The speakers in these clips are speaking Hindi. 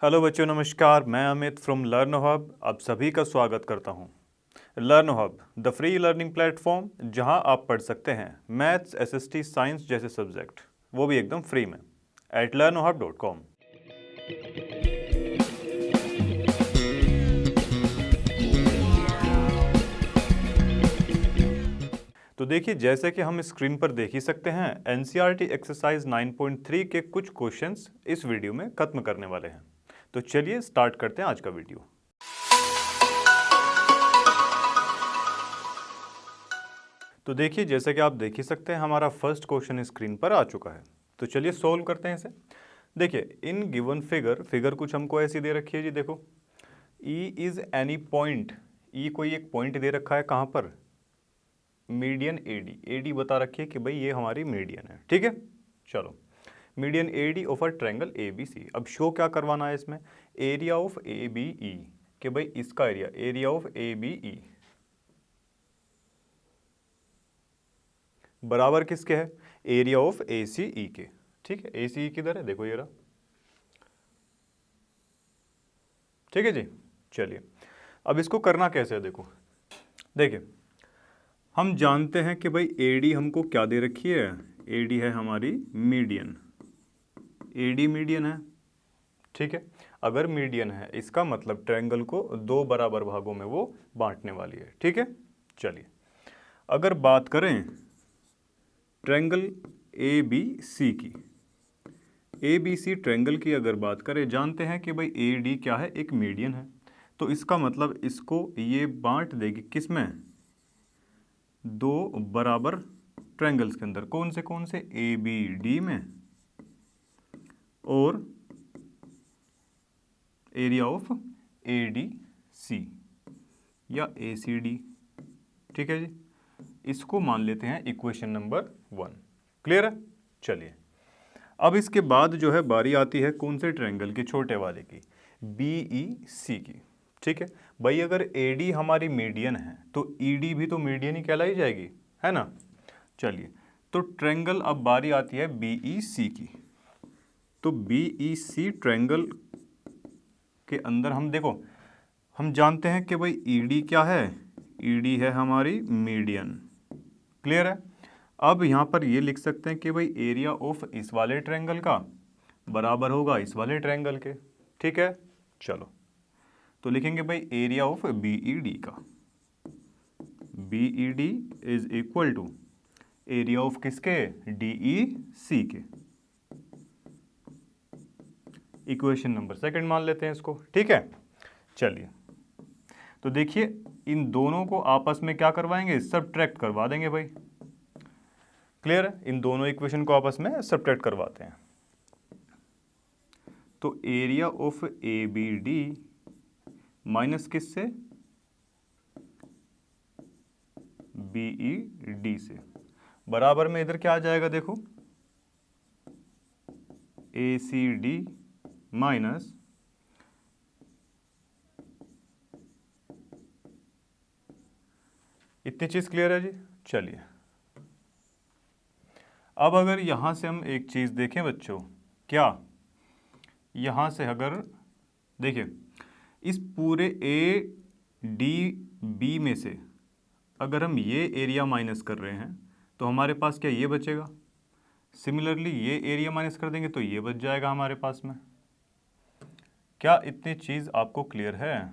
हेलो बच्चों, नमस्कार। मैं अमित फ्रॉम लर्न हब आप सभी का स्वागत करता हूं। Learn hub the free learning platform जहां आप पढ़ सकते हैं मैथ्स, एसएसटी, साइंस जैसे सब्जेक्ट, वो भी एकदम फ्री में @learnhub.com। तो देखिए, जैसे कि हम स्क्रीन पर देख ही सकते हैं, एनसीईआरटी एक्सरसाइज 9.3 के कुछ क्वेश्चंस इस वीडियो में खत्म करने वाले हैं। तो चलिए स्टार्ट करते हैं आज का वीडियो। तो देखिए, जैसे कि आप देख ही सकते हैं, हमारा फर्स्ट क्वेश्चन स्क्रीन पर आ चुका है। तो चलिए सोल्व करते हैं इसे। देखिए, इन गिवन फिगर कुछ हमको ऐसी दे रखी है जी। देखो, ई इज एनी पॉइंट, ई कोई एक पॉइंट दे रखा है कहाँ पर, मीडियन एडी बता रखी है कि भाई ये हमारी मीडियन है। ठीक है, चलो, median AD of a triangle A B C. अब शो क्या करवाना है इसमें, area of A B E, कि भाई इसका area of A B E बराबर किसके है, एरिया ऑफ ए सी ई के। ठीक है, ए सी ई किधर है, देखो ये रहा। ठीक है जी, चलिए अब इसको करना कैसे है। देखो, देखिए, हम जानते हैं कि भाई एडी हमको क्या दे रखी है, एडी है हमारी मीडियन, एडी मीडियन है। ठीक है, अगर मीडियन है इसका मतलब ट्रायंगल को दो बराबर भागों में वो बांटने वाली है। ठीक है, चलिए अगर बात करें ट्रायंगल ए बी सी की, ए बी सी ट्रायंगल की अगर बात करें, जानते हैं कि भाई ए डी क्या है, एक मीडियन है। तो इसका मतलब इसको ये बांट देगी किस में, दो बराबर ट्रायंगल्स के अंदर। कौन से ए बी डी में और area of A D C या ए सी डी। ठीक है जी, इसको मान लेते हैं इक्वेशन नंबर 1। क्लियर है, चलिए अब इसके बाद जो है बारी आती है कौन से ट्रायंगल की, छोटे वाले की, बी ई सी की। ठीक है भाई, अगर ए डी हमारी मीडियन है तो ई डी भी तो मीडियन ही कहलाई जाएगी, है ना। चलिए, तो ट्रायंगल अब बारी आती है बी ई सी की। तो बी ई सी ट्रायंगल के अंदर हम देखो, हम जानते हैं कि भाई ई डी क्या है, ई डी है हमारी मीडियन। क्लियर है, अब यहाँ पर ये लिख सकते हैं कि भाई एरिया ऑफ इस वाले ट्रायंगल का बराबर होगा इस वाले ट्रायंगल के। ठीक है, चलो तो लिखेंगे भाई area of B E D का, B E D is equal to area of किसके, डी ई सी के। इक्वेशन नंबर 2 मान लेते हैं इसको। ठीक है, चलिए तो देखिए, इन दोनों को आपस में क्या करवाएंगे, सबट्रैक्ट करवा देंगे भाई। क्लियर है, इन दोनों इक्वेशन को आपस में सबट्रैक्ट करवाते हैं। तो area of A B D minus किससे, बी ई डी से, बराबर में इधर क्या आ जाएगा, देखो ए सी डी माइनस इतनी चीज क्लियर है जी। चलिए अब अगर यहां से हम एक चीज देखें बच्चों, क्या यहां से अगर देखिए, इस पूरे ए डी बी में से अगर हम ये एरिया माइनस कर रहे हैं तो हमारे पास क्या ये बचेगा, सिमिलरली ये एरिया माइनस कर देंगे तो ये बच जाएगा हमारे पास में। क्या इतनी चीज आपको क्लियर है।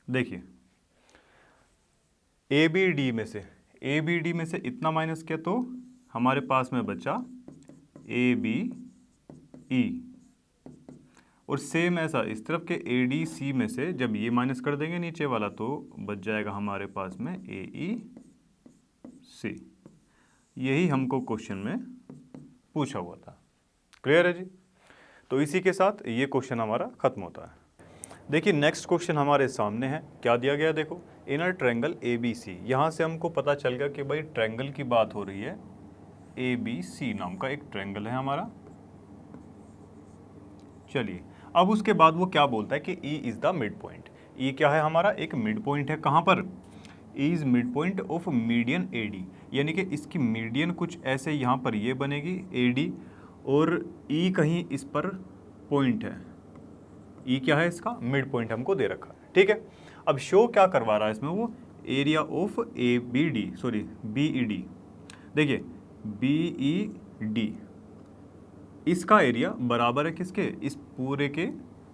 देखिए, ए बी डी में से इतना माइनस किया तो हमारे पास में बचा ए बी ई, और सेम ऐसा इस तरफ के ए डी सी में से जब ये माइनस कर देंगे नीचे वाला तो बच जाएगा हमारे पास में ए ई सी। यही हमको क्वेश्चन में पूछा हुआ था। क्लियर है जी, तो इसी के साथ ये क्वेश्चन हमारा खत्म होता है। देखिए नेक्स्ट क्वेश्चन हमारे सामने है, क्या दिया गया, देखो inner triangle A B C. यहाँ से हमको पता चल गया कि भाई ट्रायंगल की बात हो रही है, ए बी सी नाम का एक ट्रायंगल है हमारा। चलिए अब उसके बाद वो क्या बोलता है कि E is the mid point. E क्या है हमारा, एक मिड पॉइंट है। कहाँ पर, E is mid point of median A D, यानी कि इसकी मीडियन कुछ ऐसे यहाँ पर ये बनेगी ए डी, और E कहीं इस पर पॉइंट है, ई क्या है इसका, मिड पॉइंट हमको दे रखा है, ठीक है। अब शो क्या करवा रहा है इसमें वो, area of A B D, sorry B E D, देखिए बी ई डी, इसका एरिया बराबर है किसके, इस पूरे के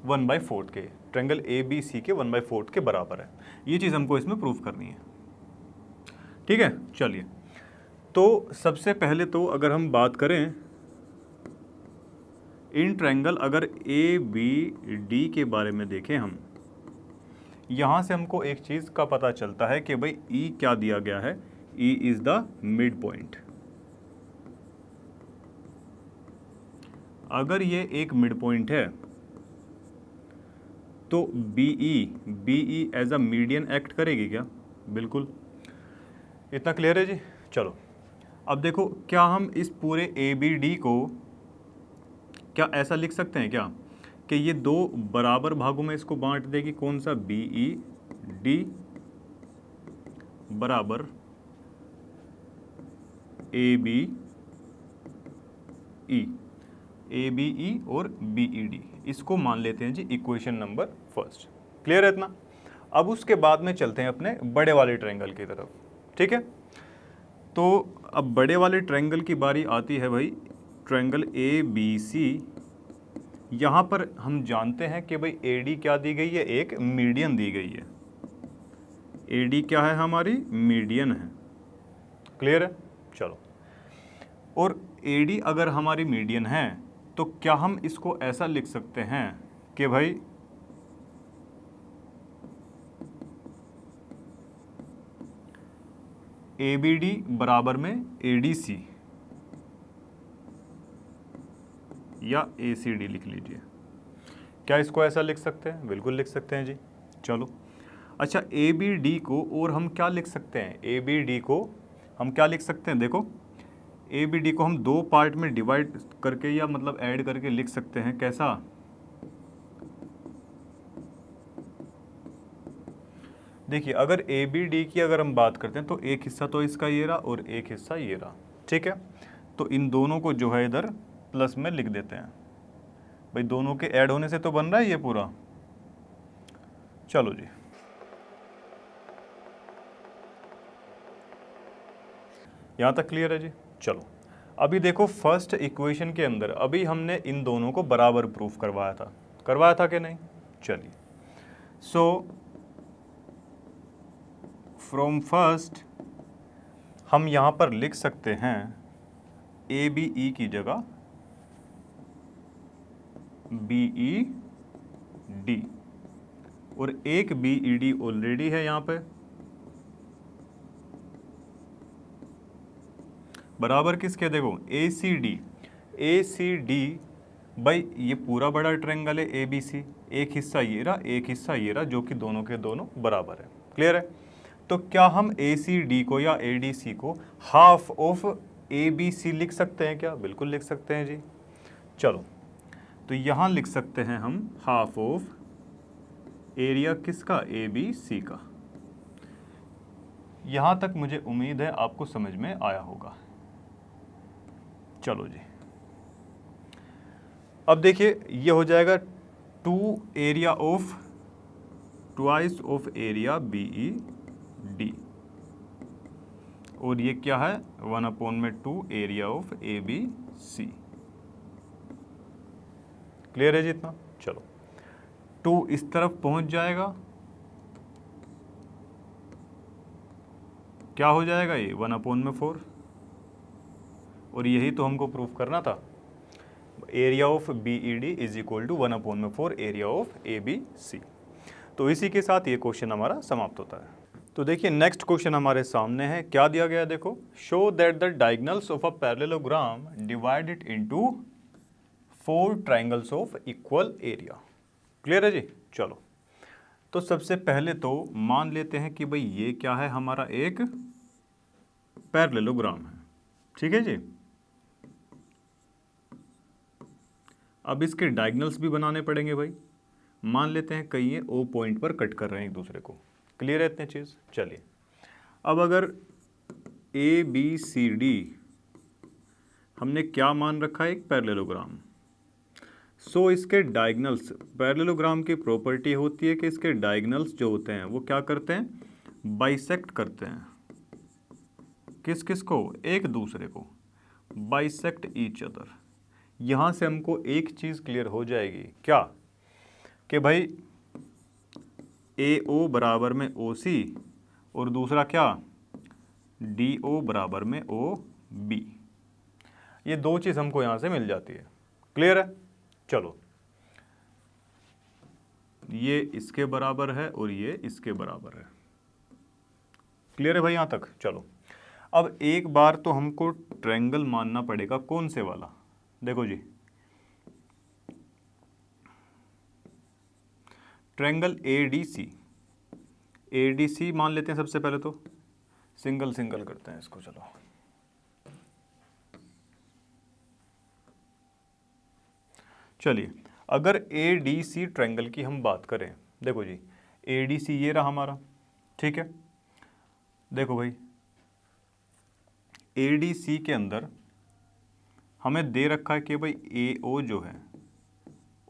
1/4 के, ट्रायंगल ए बी सी के 1/4 के बराबर है। ये चीज़ हमको इसमें प्रूव करनी है, ठीक है। चलिए, तो सबसे पहले तो अगर हम बात करें इन ट्रायंगल, अगर ए बी डी के बारे में देखें हम, यहाँ से हमको एक चीज़ का पता चलता है कि भाई ई क्या दिया गया है, E is the mid point. अगर ये एक मिड पॉइंट है तो BE as a median act करेगी क्या, बिल्कुल। इतना क्लियर है जी। चलो अब देखो, क्या हम इस पूरे ए बी डी को क्या ऐसा लिख सकते हैं क्या कि ये दो बराबर भागों में इसको बांट देगी, कौन सा, बीई डी बराबर ए बी ई, ए बी ई और बी ई डी, इसको मान लेते हैं जी इक्वेशन नंबर फर्स्ट। क्लियर है इतना। अब उसके बाद में चलते हैं अपने बड़े वाले ट्रायंगल की तरफ, ठीक है। तो अब बड़े वाले ट्रायंगल की बारी आती है भाई, ट्रायंगल ए बी सी। यहाँ पर हम जानते हैं कि भाई ए डी क्या दी गई है, एक मीडियन दी गई है। ए डी क्या है, हमारी मीडियन है। क्लियर है। चलो, और ए डी अगर हमारी मीडियन है तो क्या हम इसको ऐसा लिख सकते हैं कि भाई ए बी डी बराबर में ए डी सी या ए सी डी लिख लीजिए। क्या इसको ऐसा लिख सकते हैं, बिल्कुल लिख सकते हैं जी। चलो अच्छा, ए बी डी को और हम क्या लिख सकते हैं, ए बी डी को हम क्या लिख सकते हैं, देखो ए बी डी को हम दो पार्ट में डिवाइड करके या मतलब ऐड करके लिख सकते हैं। कैसा, देखिए अगर ए बी डी की अगर हम बात करते हैं तो एक हिस्सा तो इसका ये रहा और एक हिस्सा ये रहा, ठीक है। तो इन दोनों को जो है इधर प्लस में लिख देते हैं भाई, दोनों के ऐड होने से तो बन रहा है ये पूरा। चलो जी, यहाँ तक क्लियर है जी। चलो अभी देखो, फर्स्ट इक्वेशन के अंदर अभी हमने इन दोनों को बराबर प्रूफ करवाया था कि नहीं। चलिए, सो फ्रॉम फर्स्ट हम यहाँ पर लिख सकते हैं ए बी ई की जगह बी ई डी, और एक बी ई डी ऑलरेडी है यहाँ पे, बराबर किसके, देखो ए सी डी भाई ये पूरा बड़ा ट्रायंगल है ए बी सी, एक हिस्सा ये रहा एक हिस्सा ये रहा, जो कि दोनों के दोनों बराबर है। क्लियर है। तो क्या हम ए सी डी को या ए डी सी को half of A B C लिख सकते हैं क्या, बिल्कुल लिख सकते हैं जी। चलो तो यहाँ लिख सकते हैं हम हाफ ऑफ एरिया किसका, ए बी सी का। यहाँ तक मुझे उम्मीद है आपको समझ में आया होगा। चलो जी, अब देखिए ये हो जाएगा twice of area B E D, और ये क्या है 1/2 area of A B C. Clear है जी इतना। चलो 2 इस तरफ पहुंच जाएगा, क्या हो जाएगा ये 1/4, और यही तो हमको प्रूफ करना था, area of B E D is equal to 1/4 area of A B C. तो इसी के साथ ये क्वेश्चन हमारा समाप्त होता है। तो देखिए नेक्स्ट क्वेश्चन हमारे सामने है, क्या दिया गया है, देखो, show that the diagonals of a parallelogram divided into 4 triangles of equal area. Clear है जी। चलो तो सबसे पहले तो मान लेते हैं कि भाई ये क्या है, हमारा एक पैरेललोग्राम है, ठीक है जी। अब इसके डायगोनल्स भी बनाने पड़ेंगे भाई। मान लेते हैं कहीं ये ओ पॉइंट पर कट कर रहे हैं एक दूसरे को। क्लियर है इतने चीज़। चलिए अब अगर ए बी सी डी हमने क्या मान रखा है, एक पैरेललोग्राम। सो इसके डायगनल्स, पैरेललोग्राम की प्रॉपर्टी होती है कि इसके डायगनल्स जो होते हैं वो क्या करते हैं, बाइसेक्ट करते हैं। किस किस को, एक दूसरे को, बाइसेक्ट ईच अदर। यहाँ से हमको एक चीज़ क्लियर हो जाएगी, क्या, कि भाई AO बराबर में OC और दूसरा क्या, DO बराबर में OB। ये दो चीज़ हमको यहाँ से मिल जाती है। क्लियर है? चलो, ये इसके बराबर है और ये इसके बराबर है। क्लियर है भाई यहाँ तक? चलो, अब एक बार तो हमको ट्रायंगल मानना पड़ेगा, कौन से वाला, देखो जी, ट्रायंगल ADC। ADC मान लेते हैं सबसे पहले, तो सिंगल सिंगल करते हैं इसको। चलो, चलिए, अगर ADC ट्रायंगल की हम बात करें, देखो जी, ADC ये रहा हमारा, ठीक है। देखो भाई, ADC के अंदर हमें दे रखा है कि भाई AO जो है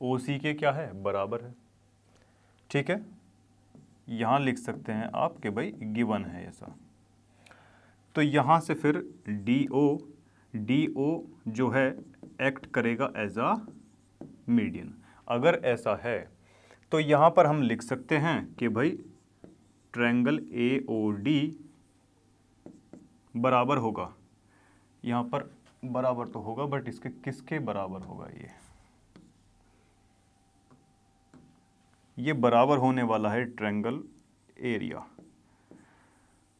OC के क्या है, बराबर है, ठीक है। यहाँ लिख सकते हैं आप कि भाई गिवन है ऐसा। तो यहाँ से फिर DO जो है एक्ट करेगा एज अ मीडियन। अगर ऐसा है तो यहाँ पर हम लिख सकते हैं कि भाई ट्रायंगल AOD बराबर होगा, यहाँ पर बराबर तो होगा बट इसके किसके बराबर होगा, ये बराबर होने वाला है ट्रायंगल एरिया।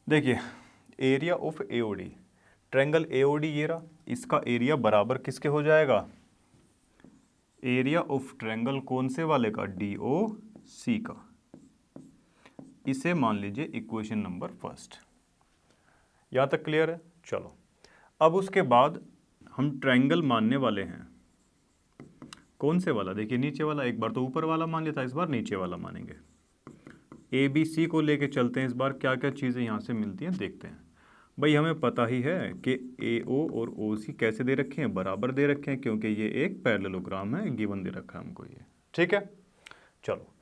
देखिए, area of AOD, triangle AOD ये रहा, इसका एरिया बराबर किसके हो जाएगा, एरिया ऑफ ट्रायंगल कौन से वाले का, DOC का। इसे मान लीजिए इक्वेशन नंबर फर्स्ट। यहाँ तक क्लियर है? चलो, अब उसके बाद हम ट्रायंगल मानने वाले हैं, कौन से वाला, देखिए नीचे वाला। एक बार तो ऊपर वाला मान लिया था, इस बार नीचे वाला मानेंगे। ABC को लेके चलते हैं, इस बार क्या क्या चीज़ें यहाँ से मिलती हैं देखते हैं। भाई हमें पता ही है कि AO और OC कैसे दे रखे हैं, बराबर दे रखे हैं, क्योंकि ये एक पैरेललोग्राम है, गिवन दे रखा है हमको ये, ठीक है। चलो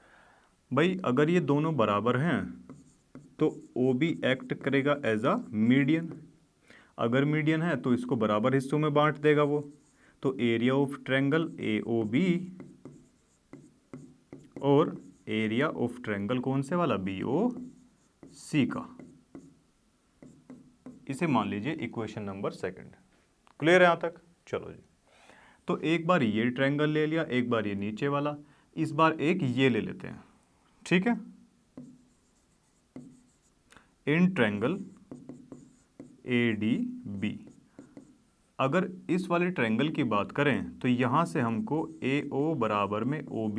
भाई, अगर ये दोनों बराबर हैं तो OB एक्ट करेगा एज अ मीडियन। अगर मीडियन है तो इसको बराबर हिस्सों में बांट देगा वो। तो एरिया ऑफ ट्रायंगल AOB और एरिया ऑफ ट्रायंगल कौन से वाला, BOC का। इसे मान लीजिए इक्वेशन नंबर सेकंड। क्लियर है यहाँ तक? चलो जी, तो एक बार ये ट्रायंगल ले लिया, एक बार ये नीचे वाला, इस बार एक ये ले लेते हैं, ठीक है। इन ट्रायंगल ADB, अगर इस वाले ट्रायंगल की बात करें तो यहाँ से हमको AO बराबर में OB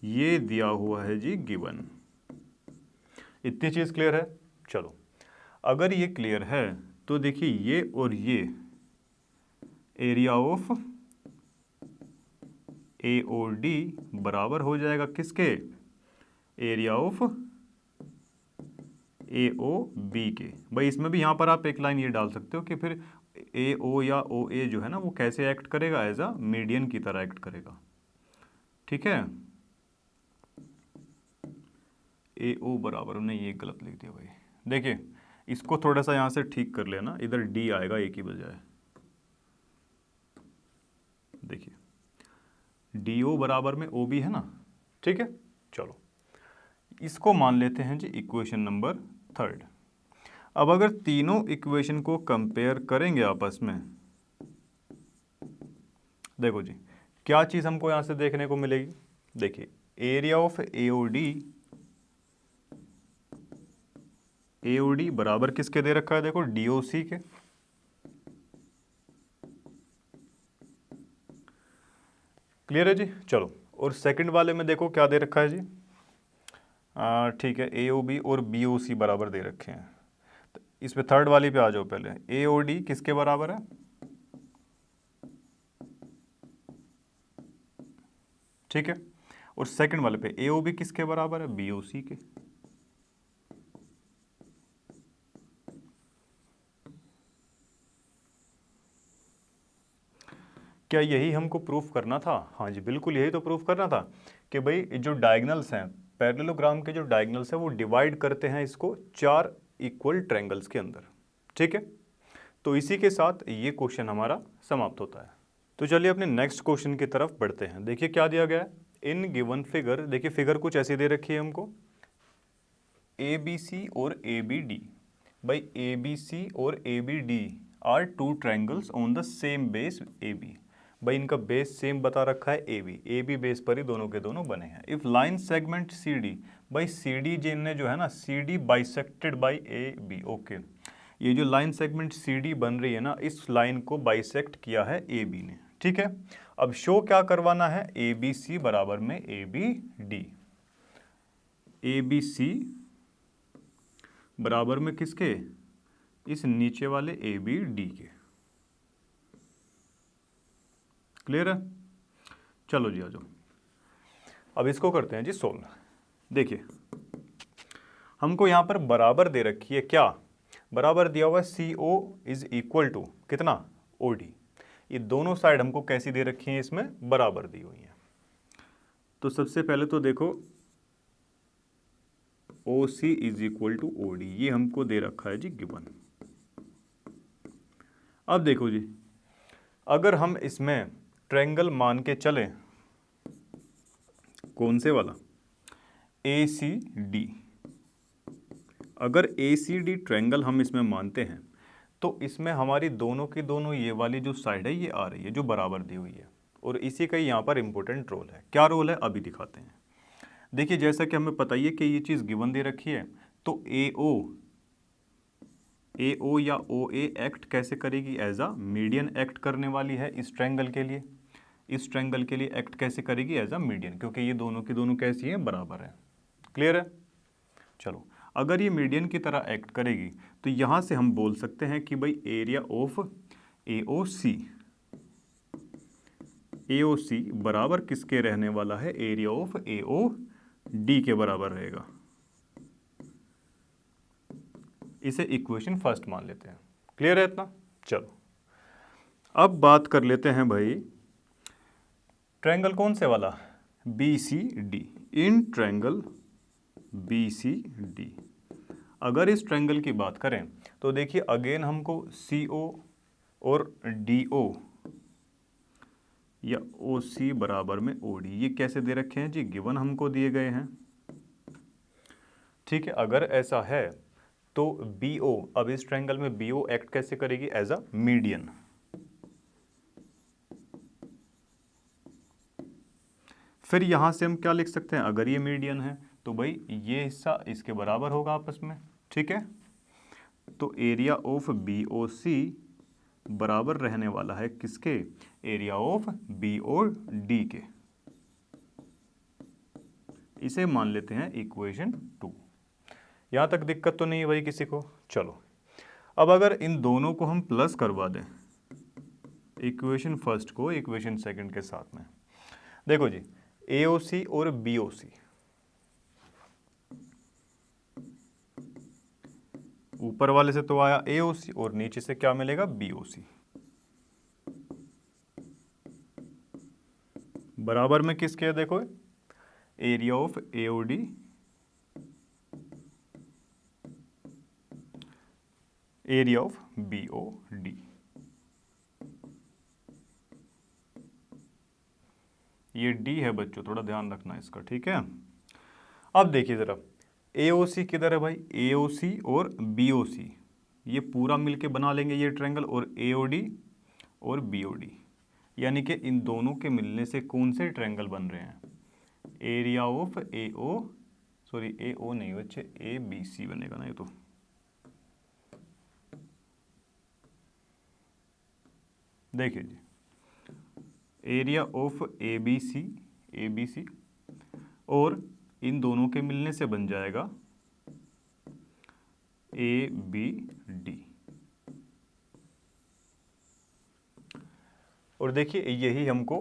ये दिया हुआ है जी, गिवन। इतनी चीज़ क्लियर है? चलो, अगर ये क्लियर है तो देखिए ये और ये एरिया ऑफ AOD बराबर हो जाएगा किसके, एरिया ऑफ AOB के। भाई इसमें भी यहाँ पर आप एक लाइन ये डाल सकते हो कि फिर AO या OA जो है ना वो कैसे एक्ट करेगा, एज अ मीडियन की तरह एक्ट करेगा, ठीक है। AO बराबर नहीं, ये गलत लिख दिया भाई। देखिए इसको थोड़ा सा यहाँ से ठीक कर लेना, इधर D आएगा A की बजाय। देखिए DO बराबर में OB है ना, ठीक है। चलो, इसको मान लेते हैं जी इक्वेशन नंबर थर्ड। अब अगर तीनों इक्वेशन को कंपेयर करेंगे आपस में, देखो जी क्या चीज़ हमको यहाँ से देखने को मिलेगी। देखिए एरिया ऑफ AOD बराबर किसके दे रखा है, देखो DOC के। क्लियर है जी? चलो, और सेकंड वाले में देखो क्या दे रखा है जी, ठीक है, AOB और BOC बराबर दे रखे हैं। तो इस पे थर्ड वाली पे आ जाओ पहले। AOD किसके बराबर है, ठीक है, और सेकंड वाले पे AOB किसके बराबर है, BOC के। क्या यही हमको प्रूफ करना था? हाँ जी, बिल्कुल यही तो प्रूफ करना था कि भाई जो डायगनल्स हैं, पैरेललोग्राम के जो डायगनल्स हैं वो डिवाइड करते हैं इसको 4 इक्वल ट्रायंगल्स के अंदर। ठीक है, तो इसी के साथ ये क्वेश्चन हमारा समाप्त होता है। तो चलिए अपने नेक्स्ट क्वेश्चन की तरफ बढ़ते हैं। देखिए क्या दिया गया है इन गिवन फिगर। देखिए फिगर कुछ ऐसी दे रखी है हमको, ए बी सी और ए बी डी। भाई ए बी सी और A B D are two triangles on the same base A B. भाई इनका बेस सेम बता रखा है ए बी बेस पर ही दोनों के दोनों बने हैं। If line segment C D, भाई सी डी जिनने जो है ना C D bisected by A B. Okay, ये जो लाइन सेगमेंट सी डी बन रही है ना, इस लाइन को बाइसेक्ट किया है ए बी ने। ठीक है, अब शो क्या करवाना है, ए बी सी बराबर में A B D. A B C बराबर में किसके, इस नीचे वाले ए बी डी के। क्लियर है? चलो जी आ जाओ, अब इसको करते हैं जी सोल्व। देखिए हमको यहां पर बराबर दे रखी है, क्या बराबर दिया हुआ है, सी ओ इज इक्वल टू कितना, ओ डी। ये दोनों साइड हमको कैसी दे रखी है, इसमें बराबर दी हुई है। तो सबसे पहले तो देखो O C is equal to O D, ये हमको दे रखा है जी गिवन। अब देखो जी, अगर हम इसमें ट्रायंगल मान के चलें, कौन से वाला, ए सी डी। अगर ए सी डी ट्रायंगल हम इसमें मानते हैं तो इसमें हमारी दोनों की दोनों ये वाली जो साइड है ये आ रही है जो बराबर दी हुई है, और इसी का यहाँ पर इंपॉर्टेंट रोल है। क्या रोल है अभी दिखाते हैं। देखिए जैसा कि हमें पता ही है कि ये चीज़ गिवन दे रखी है, तो ए ओ या ओ ए एक्ट कैसे करेगी, एज अ मीडियन एक्ट करने वाली है इस ट्रायंगल के लिए। इस ट्रायंगल के लिए एक्ट कैसे करेगी, एज अ मीडियन, क्योंकि ये दोनों की दोनं कैसी हैं, बराबर है। क्लियर है? चलो, अगर ये मीडियन की तरह एक्ट करेगी तो यहाँ से हम बोल सकते हैं कि भाई area of A O C बराबर किसके रहने वाला है, area of A O D के बराबर रहेगा। इसे इक्वेशन फर्स्ट मान लेते हैं। क्लियर है इतना? चलो अब बात कर लेते हैं भाई ट्रायंगल कौन से वाला, B C D. In triangle B C D, अगर इस ट्रायंगल की बात करें तो देखिए अगेन हमको सी ओ और डी ओ या ओ सी बराबर में ओ डी, ये कैसे दे रखे हैं जी, गिवन हमको दिए गए हैं। ठीक है, अगर ऐसा है तो बी ओ, अब इस ट्रायंगल में बी ओ एक्ट कैसे करेगी, एज अ मीडियन। फिर यहां से हम क्या लिख सकते हैं, अगर ये मीडियन है तो भाई ये हिस्सा इसके बराबर होगा आपस में। ठीक है, तो area of B O C बराबर रहने वाला है किसके, area of B O D के। इसे मान लेते हैं इक्वेशन 2। यहां तक दिक्कत तो नहीं है भाई किसी को? चलो अब अगर इन दोनों को हम प्लस करवा दें, इक्वेशन फर्स्ट को इक्वेशन सेकंड के साथ में, देखो जी ए ओ सी और बी ओ सी, ऊपर वाले से तो आया ए ओ सी और नीचे से क्या मिलेगा, बी ओ सी। बराबर में किसके है, देखो area of A O D area of B O D. ये डी है बच्चों, थोड़ा ध्यान रखना इसका। ठीक है, अब देखिए जरा ए ओ सी किधर है भाई, ए ओ सी और बी ओ सी ये पूरा मिलके बना लेंगे ये ट्रायंगल, और ए ओ डी और बी ओ डी, यानी कि इन दोनों के मिलने से कौन से ट्रायंगल बन रहे हैं, area of A O, sorry A O नहीं बच्चे, ए बी सी बनेगा ना ये तो। देखिए जी area of A B C और इन दोनों के मिलने से बन जाएगा ए बी डी। और देखिए यही हमको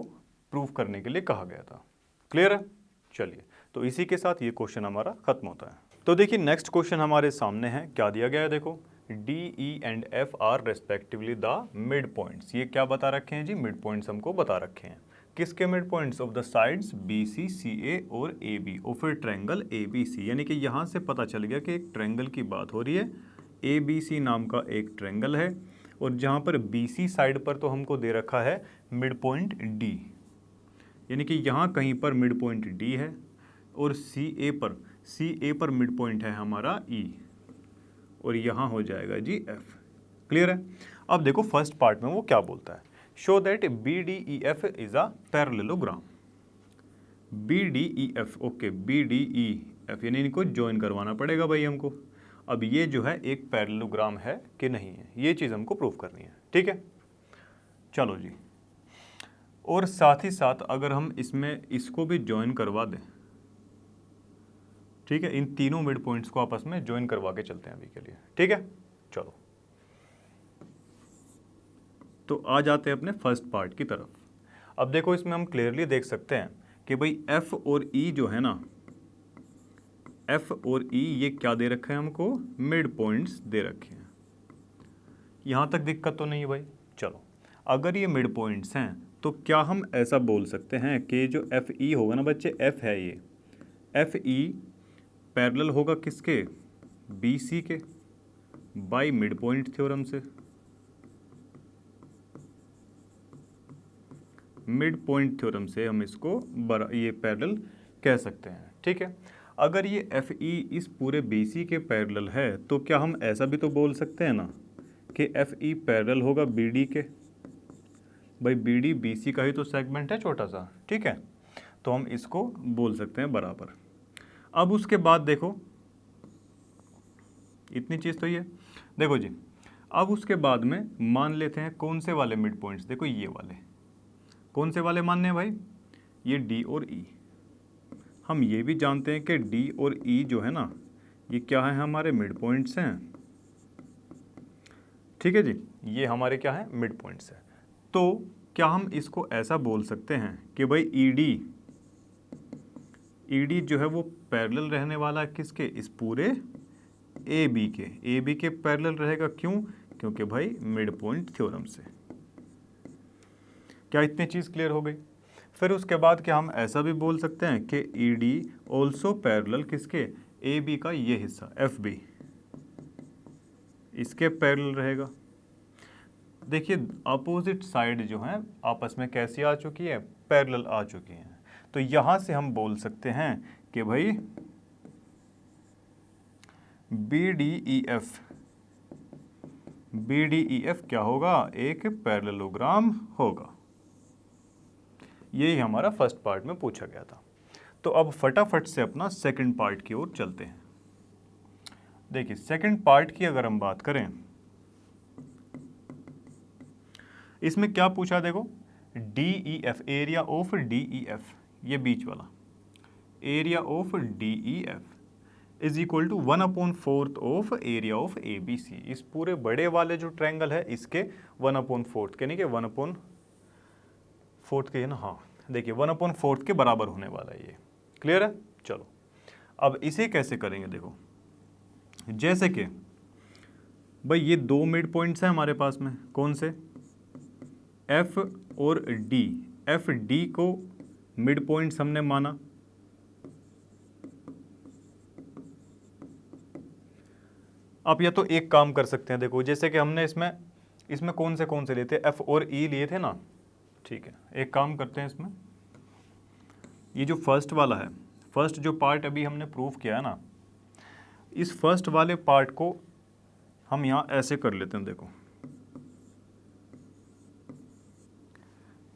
प्रूफ करने के लिए कहा गया था। क्लियर है? चलिए, तो इसी के साथ ये क्वेश्चन हमारा खत्म होता है। तो देखिए नेक्स्ट क्वेश्चन हमारे सामने है, क्या दिया गया है देखो, D E and F R respectively the mid points. ये क्या बता रखे हैं जी, मिड पॉइंट्स हमको बता रखे हैं। किसके midpoints? Of the sides B C C A और ए बी, और फिर ट्रायंगल ए बी सी। यानी कि यहाँ से पता चल गया कि एक ट्रायंगल की बात हो रही है, ए बी सी नाम का एक ट्रायंगल है, और जहाँ पर बी सी साइड पर तो हमको दे रखा है मिड पॉइंट डी, यानी कि यहाँ कहीं पर मिड पॉइंट डी है, और सी ए पर मिड पॉइंट है हमारा ई, और यहाँ हो जाएगा जी एफ। क्लियर है? अब देखो फर्स्ट पार्ट में वो क्या बोलता है, show that B D E F is a parallelogram. B D E F, okay, B D E F यानी इनको ज्वाइन करवाना पड़ेगा भाई हमको। अब ये जो है एक पैरेललोग्राम है कि नहीं है, ये चीज़ हमको प्रूफ करनी है। ठीक है, चलो जी। और साथ ही साथ अगर हम इसमें इसको भी ज्वाइन करवा दें, ठीक है, इन तीनों मिड पॉइंट्स को आपस में ज्वाइन करवा के चलते हैं अभी के लिए। ठीक है, चलो तो आ जाते हैं अपने फर्स्ट पार्ट की तरफ। अब देखो इसमें हम क्लियरली देख सकते हैं कि भाई एफ और ई जो है ना, एफ और ई ये क्या दे रखे हैं हमको, मिड पॉइंट्स दे रखे हैं। यहाँ तक दिक्कत तो नहीं है भाई। चलो, अगर ये मिड पॉइंट्स हैं तो क्या हम ऐसा बोल सकते हैं कि जो एफ ई होगा ना बच्चे, एफ है ये, एफ ई पैरेलल होगा किसके, बी सी के, बाय मिड पॉइंट थ्योरम से। मिड पॉइंट थ्योरम से हम इसको ये पैरेलल कह सकते हैं। ठीक है, अगर ये एफ ई इस पूरे बी सी के पैरेलल है तो क्या हम ऐसा भी तो बोल सकते हैं ना कि एफ ई पैरेलल होगा बी डी के। भाई बी डी बी सी का ही तो सेगमेंट है छोटा सा। ठीक है, तो हम इसको बोल सकते हैं बराबर। अब उसके बाद देखो, इतनी चीज़ तो ये देखो जी। अब उसके बाद में मान लेते हैं कौन से वाले मिड पॉइंट्स, देखो ये वाले, कौन से वाले मानने हैं भाई, ये डी और ई। हम ये भी जानते हैं कि डी और ई जो है ना, ये क्या है, हमारे मिड पॉइंट्स हैं। ठीक है जी, ये हमारे क्या है, मिड पॉइंट्स हैं। तो क्या हम इसको ऐसा बोल सकते हैं कि भाई ईडी जो है वो पैरेलल रहने वाला है किसके, इस पूरे ए बी के पैरेलल रहेगा। क्यों? क्योंकि भाई मिड पॉइंट थ्योरम से। क्या इतनी चीज़ क्लियर हो गई? फिर उसके बाद क्या हम ऐसा भी बोल सकते हैं कि ई डी ऑल्सो पैरेलल किसके, ए बी का ये हिस्सा एफ बी, इसके पैरेलल रहेगा। देखिए अपोजिट साइड जो है आपस में कैसी आ चुकी है, पैरेलल आ चुकी हैं। तो यहाँ से हम बोल सकते हैं कि भाई बी डी ई एफ क्या होगा, एक पैरेललोग्राम होगा। यही हमारा फर्स्ट पार्ट में पूछा गया था। तो अब फटाफट से अपना सेकंड पार्ट की ओर चलते हैं। देखिए सेकंड पार्ट की अगर हम बात करें, इसमें क्या पूछा, देखो D E F, area of D E F, ये बीच वाला area of D E F is equal to 1/4 of area of A B C. इस पूरे बड़े वाले जो ट्रायंगल है इसके 1/4 यानी कि 1/4 के, ना, हाँ देखिए 1/4 के बराबर होने वाला है ये। क्लियर है? चलो अब इसे कैसे करेंगे, देखो जैसे कि भाई ये दो मिड पॉइंट्स हैं हमारे पास में, कौन से, एफ और डी। एफ डी को मिड पॉइंट्स हमने माना, आप या तो एक काम कर सकते हैं, देखो जैसे कि हमने इसमें कौन से लेते, एफ और ई लिए थे ना। ठीक है, एक काम करते हैं, इसमें ये जो फर्स्ट वाला है, फर्स्ट जो पार्ट अभी हमने प्रूफ किया है ना, इस फर्स्ट वाले पार्ट को हम यहाँ ऐसे कर लेते हैं। देखो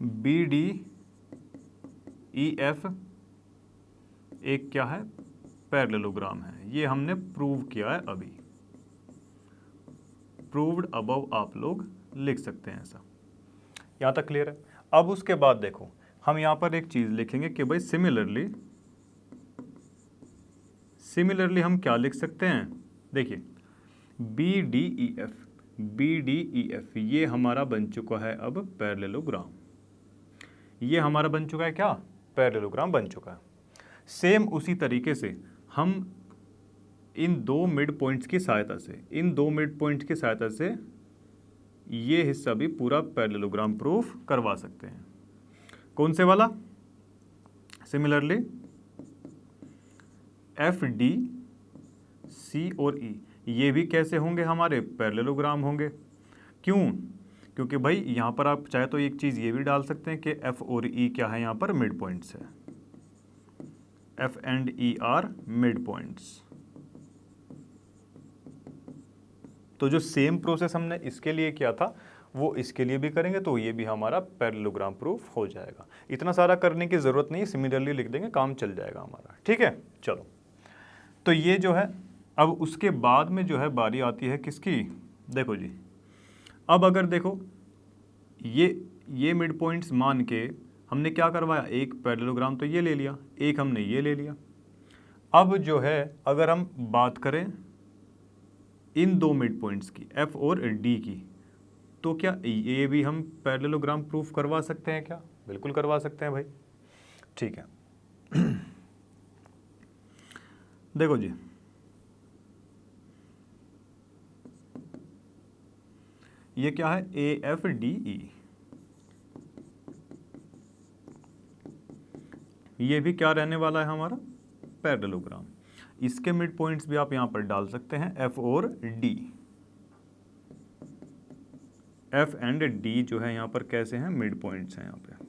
बी डी ई एफ एक क्या है, पैरेललोग्राम है। ये हमने प्रूव किया है अभी, प्रूव्ड अबव आप लोग लिख सकते हैं ऐसा। यहाँ तक क्लियर है? अब उसके बाद देखो हम यहाँ पर एक चीज़ लिखेंगे कि भाई सिमिलरली हम क्या लिख सकते हैं, देखिए बी डी ई एफ ये हमारा बन चुका है अब पैरेललोग्राम। ये हमारा बन चुका है क्या, पैरेललोग्राम बन चुका है। सेम उसी तरीके से हम इन दो मिड पॉइंट्स की सहायता से, इन दो मिड पॉइंट्स की सहायता से ये हिस्सा भी पूरा पैरेललोग्राम प्रूफ करवा सकते हैं। कौन से वाला? सिमिलरली एफ डी सी और ई, ये भी कैसे होंगे? हमारे पैरेललोग्राम होंगे। क्यों? क्योंकि भाई यहाँ पर आप चाहे तो एक चीज़ ये भी डाल सकते हैं कि एफ और ई क्या है, यहाँ पर मिड पॉइंट्स है। F and E R mid points. तो जो सेम प्रोसेस हमने इसके लिए किया था वो इसके लिए भी करेंगे, तो ये भी हमारा पैरेललोग्राम प्रूफ हो जाएगा। इतना सारा करने की ज़रूरत नहीं, सिमिलरली लिख देंगे, काम चल जाएगा हमारा। ठीक है, चलो। तो ये जो है, अब उसके बाद में जो है बारी आती है किसकी? देखो जी, अब अगर देखो ये मिड पॉइंट्स मान के हमने क्या करवाया, एक पैरेललोग्राम तो ये ले लिया, एक हमने ये ले लिया। अब जो है अगर हम बात करें इन दो मिड पॉइंट्स की, एफ और डी की, तो क्या ये भी हम पैरेललोग्राम प्रूफ करवा सकते हैं क्या? बिल्कुल करवा सकते हैं भाई। ठीक है, देखो जी, ये क्या है? ए एफ डी ई, ये भी क्या रहने वाला है हमारा? पैरेललोग्राम। इसके मिड पॉइंट्स भी आप यहां पर डाल सकते हैं, एफ और डी। एफ एंड डी जो है यहां पर कैसे हैं? मिड पॉइंट्स हैं यहां पे।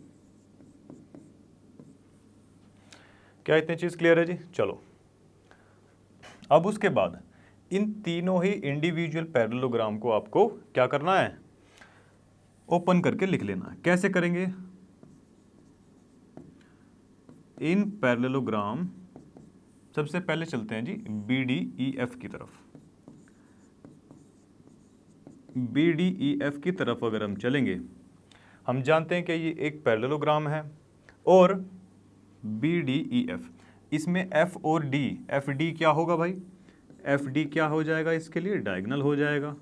क्या इतनी चीज क्लियर है जी? चलो, अब उसके बाद इन तीनों ही इंडिविजुअल पैरेललोग्राम को आपको क्या करना है? ओपन करके लिख लेना है। कैसे करेंगे? इन पैरेललोग्राम, सबसे पहले चलते हैं जी बी डी ई एफ की तरफ। बी डी ई एफ की तरफ अगर हम चलेंगे, हम जानते हैं कि ये एक पैरेललोग्राम है और बी डी ई एफ, इसमें एफ और डी, एफ डी क्या होगा भाई? एफ डी क्या हो जाएगा? इसके लिए डायगोनल हो जाएगा।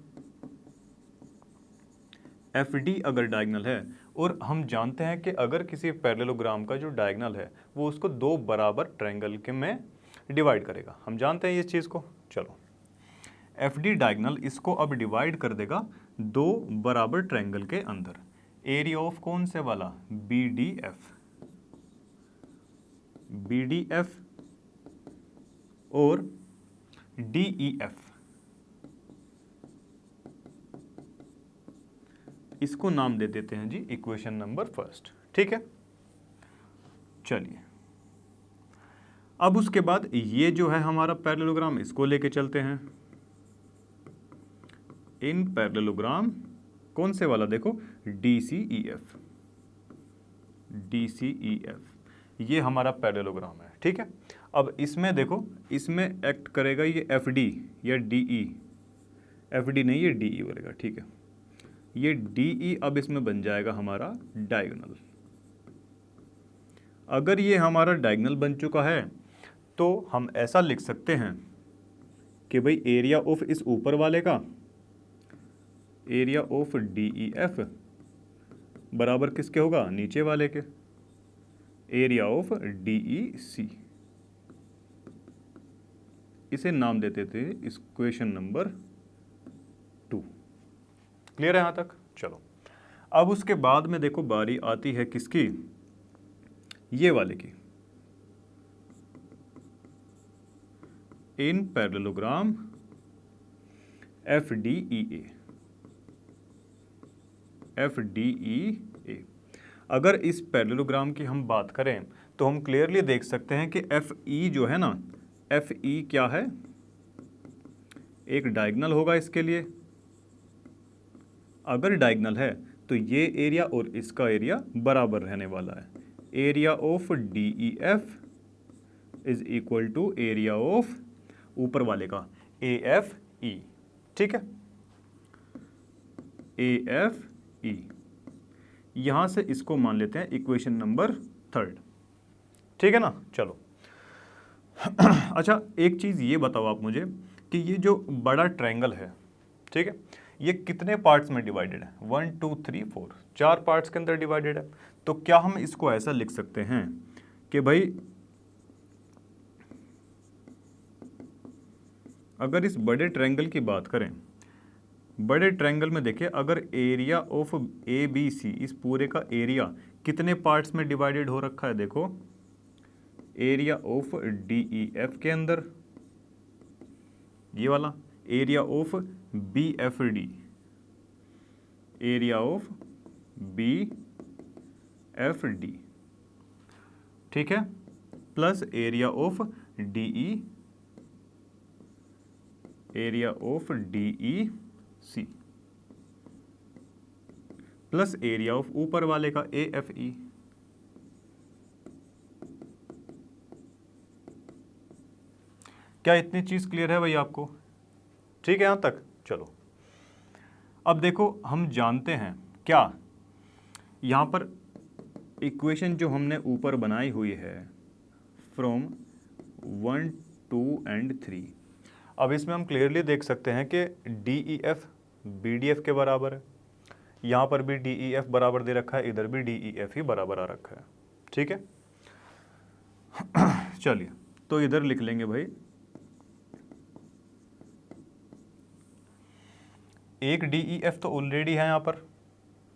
एफ डी अगर डायगोनल है, और हम जानते हैं कि अगर किसी पैरेललोग्राम का जो डायगोनल है वो उसको दो बराबर ट्रायंगल के में डिवाइड करेगा, हम जानते हैं इस चीज़ को। चलो, एफ डी डायगोनल इसको अब डिवाइड कर देगा दो बराबर ट्रायंगल के अंदर। एरिया ऑफ कौन से वाला? B D F. B D F और डी ई एफ, इसको नाम दे देते हैं जी इक्वेशन नंबर फर्स्ट। ठीक है, चलिए, अब उसके बाद ये जो है हमारा पैरेललोग्राम, इसको लेके चलते हैं। इन पैरेललोग्राम कौन से वाला? देखो D C E F, D C E F, ये हमारा पैरेललोग्राम है। ठीक है, अब इसमें देखो, इसमें एक्ट करेगा ये एफ डी या डी ई, एफ डी नहीं, ये डी ई बनेगा। ठीक है, ये डी ई अब इसमें बन जाएगा हमारा डायगोनल। अगर ये हमारा डायगोनल बन चुका है तो हम ऐसा लिख सकते हैं कि भाई एरिया ऑफ इस ऊपर वाले का, area of D E F बराबर किसके होगा? नीचे वाले के, एरिया ऑफ डी ई सी। इसे नाम देते थे इक्वेशन नंबर 2। क्लियर है यहां तक? चलो, अब उसके बाद में देखो बारी आती है किसकी? ये वाले की। In parallelogram F D E A, F D E A, अगर इस पैरेललोग्राम की हम बात करें तो हम क्लियरली देख सकते हैं कि एफ ई जो है ना, एफ ई क्या है? एक डायगोनल होगा इसके लिए। अगर डायगोनल है तो ये एरिया और इसका एरिया बराबर रहने वाला है। Area of D E F is equal to area of ऊपर वाले का ए एफ ई। ठीक है, ए एफ ई, यहां से इसको मान लेते हैं इक्वेशन नंबर 3। ठीक है ना? चलो, अच्छा, एक चीज ये बताओ आप मुझे कि ये जो बड़ा ट्रायंगल है, ठीक है, ये कितने पार्ट्स में डिवाइडेड है? 1 2 3 4, 4 पार्ट्स के अंदर डिवाइडेड है। तो क्या हम इसको ऐसा लिख सकते हैं कि भाई अगर इस बड़े ट्रायंगल की बात करें, बड़े ट्रायंगल में देखिए अगर area of A B C, इस पूरे का एरिया कितने पार्ट्स में डिवाइडेड हो रखा है, देखो area of D E F के अंदर, ये वाला area of B F D, area of B F D, ठीक है, plus area of D E, area of D E C, plus area of ऊपर वाले का ए एफ ई। क्या इतनी चीज क्लियर है भाई आपको? ठीक है यहां तक? चलो अब देखो, हम जानते हैं क्या, यहां पर इक्वेशन जो हमने ऊपर बनाई हुई है फ्रॉम 1, 2 एंड 3, अब इसमें हम क्लियरली देख सकते हैं कि D E F B D F के बराबर है, यहाँ पर भी डी ई एफ बराबर दे रखा है, इधर भी डी ई एफ ही बराबर आ रखा है, ठीक है। चलिए तो इधर लिख लेंगे भाई, एक डी ई एफ तो ऑलरेडी है यहाँ पर,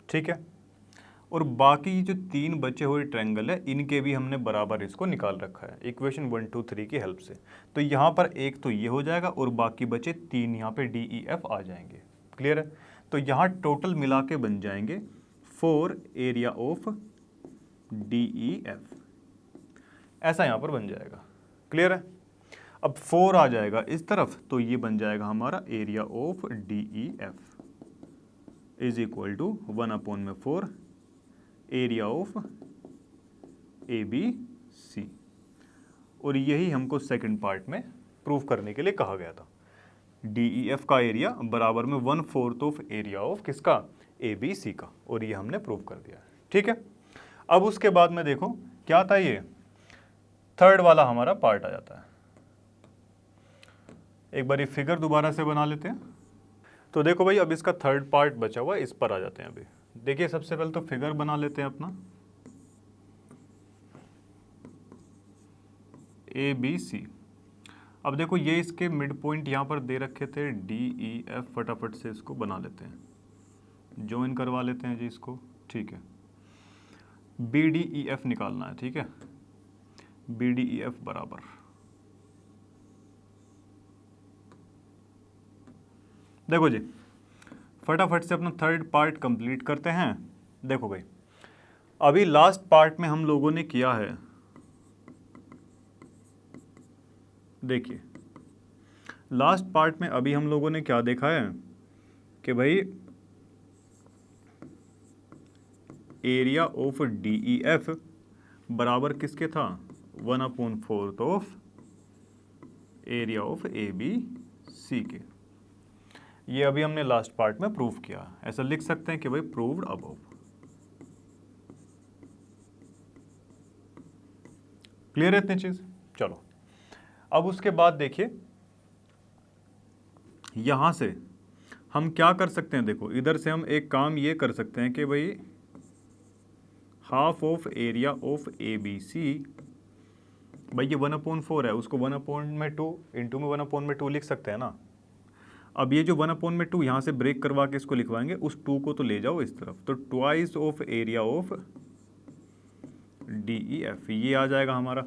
ठीक है, और बाकी जो 3 बचे हुए ट्रायंगल है इनके भी हमने बराबर इसको निकाल रखा है इक्वेशन 1, 2, 3 की हेल्प से। तो यहाँ पर एक तो ये हो जाएगा और बाकी बचे 3 यहाँ पे डी ई एफ आ जाएंगे, क्लियर है। तो यहाँ टोटल मिला के बन जाएंगे 4 area of D E F, ऐसा यहाँ पर बन जाएगा, क्लियर है। अब 4 आ जाएगा इस तरफ, तो ये बन जाएगा हमारा area of D E F is equal to 1/4 area of A B C, और यही हमको सेकंड पार्ट में प्रूव करने के लिए कहा गया था। डी ई एफ का एरिया बराबर में 1/4 ऑफ एरिया ऑफ किसका, ए बी सी का, और ये हमने प्रूव कर दिया, ठीक है। अब उसके बाद में देखो क्या था, ये थर्ड वाला हमारा पार्ट आ जाता है। एक बार ये फिगर दोबारा से बना लेते हैं। तो देखो भाई अब इसका थर्ड पार्ट बचा हुआ है, इस पर आ जाते हैं। अभी देखिए सबसे पहले तो फिगर बना लेते हैं अपना ए बी सी। अब देखो ये इसके मिड पॉइंट यहाँ पर दे रखे थे डी ई एफ, फटाफट से इसको बना लेते हैं, ज्वाइन करवा लेते हैं जी इसको, ठीक है। बी डी ई एफ निकालना है, ठीक है, बी डी ई एफ बराबर, देखो जी फटाफट से अपना थर्ड पार्ट कंप्लीट करते हैं। देखो भाई अभी लास्ट पार्ट में हम लोगों ने किया है, देखिए लास्ट पार्ट में अभी हम लोगों ने क्या देखा है कि भाई area of D E F बराबर किसके था, 1/4 of area of A B C के। ये अभी हमने लास्ट पार्ट में प्रूव किया, ऐसा लिख सकते हैं कि भाई प्रूव्ड अबव, क्लियर है इतनी चीज। चलो अब उसके बाद देखिए यहां से हम क्या कर सकते हैं, देखो इधर से हम एक काम ये कर सकते हैं कि भाई half of area of A B C, भाई ये 1/4 है, उसको 1/2 इंटू में 1/2 लिख सकते हैं ना। अब ये जो 1/2 यहाँ से ब्रेक करवा के इसको लिखवाएंगे, उस 2 को तो ले जाओ इस तरफ, तो twice of area of D E F, ये आ जाएगा हमारा।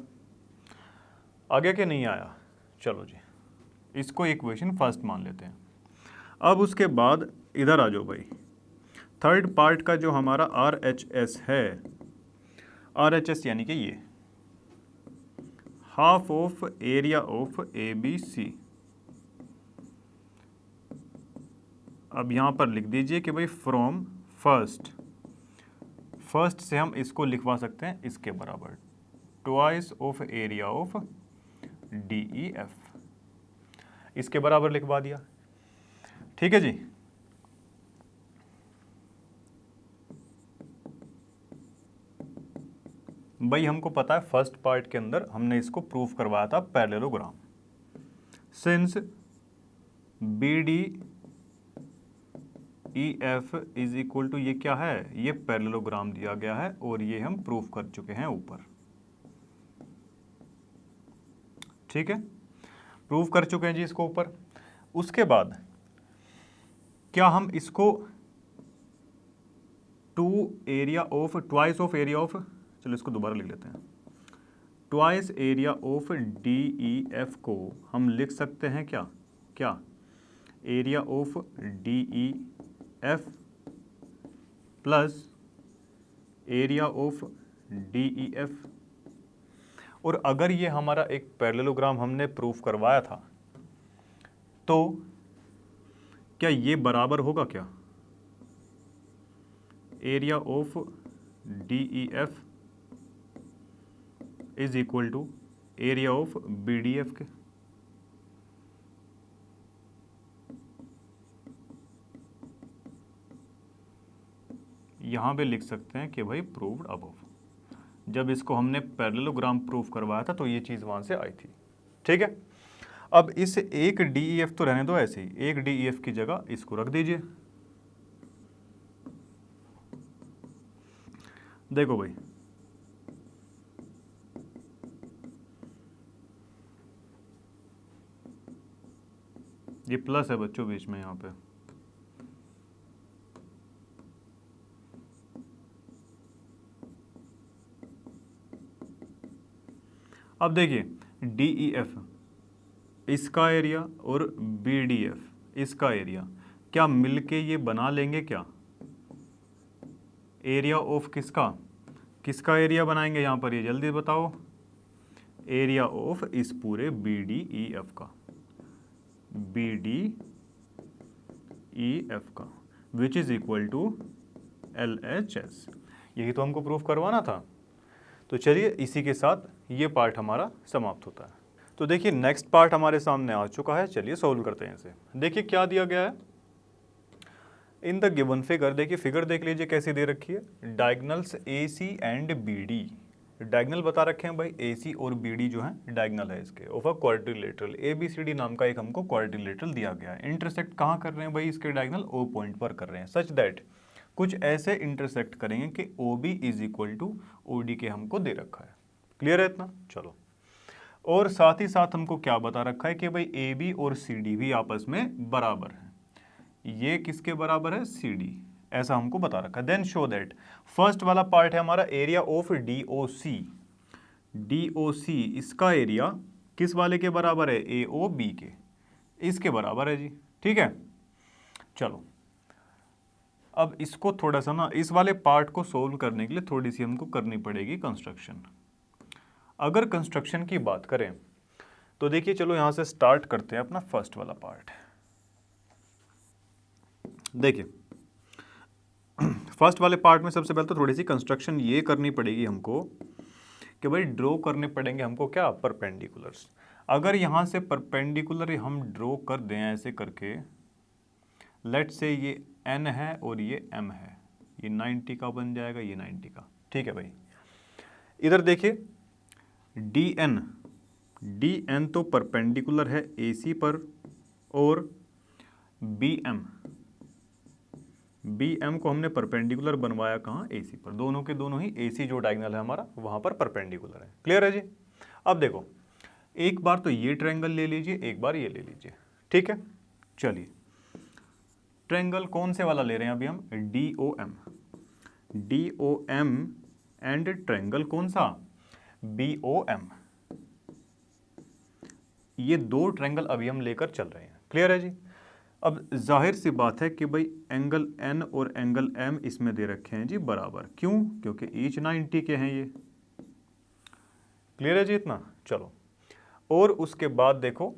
आगे के नहीं आया, चलो जी इसको इक्वेशन फर्स्ट मान लेते हैं। अब उसके बाद इधर आ जाओ भाई, थर्ड पार्ट का जो हमारा आर एच एस है, आर एच एस यानी कि ये half of area of A B C. अब यहाँ पर लिख दीजिए कि भाई फ्रॉम फर्स्ट से हम इसको लिखवा सकते हैं इसके बराबर, twice of area of D E F, इसके बराबर लिखवा दिया, ठीक है जी। भाई हमको पता है फर्स्ट पार्ट के अंदर हमने इसको प्रूफ करवाया था parallelogram, since B D E F is equal to, ये क्या है, ये पैरेललोग्राम दिया गया है और ये हम प्रूफ कर चुके हैं ऊपर, ठीक है, प्रूफ कर चुके हैं जी इसको ऊपर। उसके बाद क्या हम इसको ट्वाइस ऑफ एरिया ऑफ, चलो इसको दोबारा लिख लेते हैं, ट्वाइस एरिया ऑफ DEF को हम लिख सकते हैं क्या area of DEF plus area of DEF। और अगर ये हमारा एक पैरेललोग्राम हमने प्रूफ करवाया था तो क्या ये बराबर होगा क्या area of DEF is equal to area of BDF के। यहां पे लिख सकते हैं कि भाई प्रूव्ड अबव। जब इसको हमने पैरेललोग्राम प्रूफ करवाया था तो ये चीज वहां से आई थी। ठीक है, अब इस एक DEF तो रहने दो ऐसे ही, एक DEF की जगह इसको रख दीजिए। देखो भाई, ये प्लस है बच्चों बीच में यहाँ पे, अब देखिए DEF इसका एरिया और BDF इसका एरिया क्या मिलके ये बना लेंगे क्या एरिया ऑफ किसका एरिया बनाएंगे यहाँ पर, ये जल्दी बताओ, एरिया ऑफ इस पूरे BDEF का which is equal to LHS। यही तो हमको प्रूफ करवाना था। तो चलिए इसी के साथ ये पार्ट हमारा समाप्त होता है। तो देखिए नेक्स्ट पार्ट हमारे सामने आ चुका है, चलिए सॉल्व करते हैं इसे। देखिए क्या दिया गया है इन द गिवन फिगर। देखिए फिगर देख लीजिए कैसी दे रखी है, diagonals AC and BD। Diagonal बता रखे हैं भाई, AC और BD जो है डायगनल है इसके ऑफ अ क्वाड्रिलेटरल। ABCD नाम का एक हमको क्वाड्रिलेटरल दिया गया है। इंटरसेक्ट कहाँ कर रहे हैं भाई, इसके डायगनल O पॉइंट पर कर रहे हैं, सच दैट कुछ ऐसे इंटरसेक्ट करेंगे कि OB is equal to OD के हमको दे रखा है। क्लियर है इतना, चलो। और साथ ही साथ हमको क्या बता रखा है कि भाई AB और CD भी आपस में बराबर है। ये किसके बराबर है, CD, ऐसा हमको बता रखा है। देन शो दैट, फर्स्ट वाला पार्ट है हमारा एरिया ऑफ DOC इसका एरिया किस वाले के बराबर है, AOB के, इसके बराबर है जी। ठीक है, चलो अब इसको थोड़ा सा ना, इस वाले पार्ट को सोल्व करने के लिए थोड़ी सी हमको करनी पड़ेगी कंस्ट्रक्शन। अगर कंस्ट्रक्शन की बात करें तो देखिए, चलो यहां से स्टार्ट करते हैं अपना फर्स्ट वाला पार्ट। देखिए फर्स्ट वाले पार्ट में सबसे पहले तो थोड़ी सी कंस्ट्रक्शन ये करनी पड़ेगी हमको कि भाई ड्रॉ करने पड़ेंगे हमको क्या, परपेंडिकुलर्स। अगर यहां से परपेंडिकुलर हम ड्रॉ कर दें ऐसे करके, लेट से ये N है और ये M है, ये 90 का बन जाएगा, ये 90 का। ठीक है भाई, इधर देखिए DN तो परपेंडिकुलर है AC पर, और BM को हमने परपेंडिकुलर बनवाया कहाँ, AC पर। दोनों के दोनों ही AC जो डायगोनल है हमारा वहाँ पर परपेंडिकुलर है। क्लियर है जी। अब देखो एक बार तो ये ट्रायंगल ले लीजिए, एक बार ये ले लीजिए। ठीक है, चलिए ट्रायंगल कौन से वाला ले रहे हैं अभी हम, DOM एंड ट्रायंगल कौन सा, BOM। ये दो ट्रायंगल अभी हम लेकर चल रहे हैं। क्लियर है जी। अब जाहिर सी बात है कि भाई एंगल N और एंगल M इसमें दे रखे हैं जी बराबर। क्यों, क्योंकि ईच 90 के हैं ये। क्लियर है जी इतना, चलो। और उसके बाद देखो